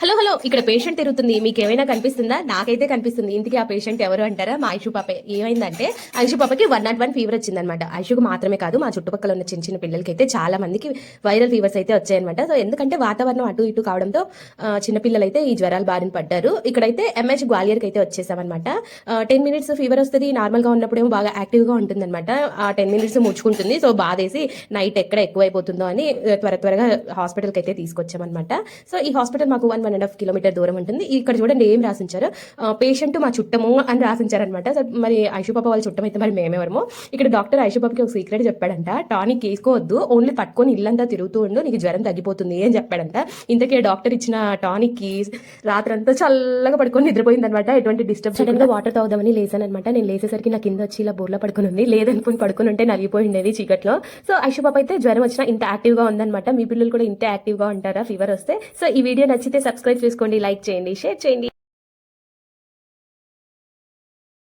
Hello hello ఇక్కడ patient తిరుగుతుంది, మీకు ఏమైనా కనిపిస్తుందా? నాకైతే కనిపిస్తుంది. ఇంతకీ ఆ పేషెంట్ ఎవరు అంటారా? మా ఐషు పాప. ఏమైందంటే ఐషు పాపకి 101 ఫీవర్ వచ్చిందనమాట. ఐషుకు మాత్రమే కాదు, మా చుట్టుపక్కల ఉన్న చిన్న చిన్న పిల్లలకి అయితే చాలా మందికి వైరల్ ఫీవర్స్ అయితే వచ్చాయన్నమాట. సో ఎందుకంటే వాతావరణం అటు ఇటు కావడంతో చిన్నపిల్లలు అయితే ఈ జ్వరాలు బారిన పడ్డారు. ఇక్కడైతే ఎంహెచ్ గ్వాలియర్కి అయితే వచ్చేసామన్నమాట. 10 మినిట్స్ ఫీవర్ వస్తుంది, నార్మల్గా ఉన్నప్పుడేమో బాగా యాక్టివ్గా ఉంటుందన్నమాట. ఆ 10 మినిట్స్ ముడుచుకుంటుంది. సో బాధేసి నైట్ ఎక్కడ ఎక్కువైపోతుందో అని త్వరగా హాస్పిటల్కి అయితే తీసుకొచ్చామన్నమాట. సో ఈ హాస్పిటల్ మాకు 1.5 కిలోమీటర్ దూరం ఉంటుంది. ఇక్కడ చూడండి ఏం రాసించారు, పేషెంట్ మా చుట్టము అని రాసించారనమాట. మరి ఐషుపాప వాళ్ళ చుట్టం అయితే మరి మేమెవరమో. ఇక్కడ డాక్టర్ ఐషుపాపకి ఒక సీక్రెట్ చెప్పాడంట, టానిక్ వేసుకోవద్దు, ఓన్లీ పట్టుకొని ఇల్లంతా తిరుగుతూ ఉండు, నీకు జ్వరం తగ్గిపోతుంది అని చెప్పాడంట. ఇంతకీ డాక్టర్ ఇచ్చిన టానిక్ కి రాత్రంతా చల్లగా పడుకొని నిద్రపోయింది అనమాట. ఎటువంటి డిస్టర్బ్ సడన్ గా వాటర్ తాగుదామని లేసాను అనమాట. నేను లేసేసరికి నా కింద వచ్చి ఇలా బోర్లా పడుకుని ఉంది. లేదనుకుని పడుకుని ఉంటే నలిగిపోయి ఉండేది చీకట్లో. సో ఐషుపాప అయితే జ్వరం వచ్చినా ఇంత యాక్టివ్ గా ఉందన్నమాట. మీ పిల్లలు కూడా ఇంత యాక్టివ్ గా ఉంటారా ఫీవర్ వస్తే? సో ఈ వీడియో నచ్చితే సబ్స్క్రైబ్ చేసుకోండి, లైక్ చేయండి, షేర్ చేయండి.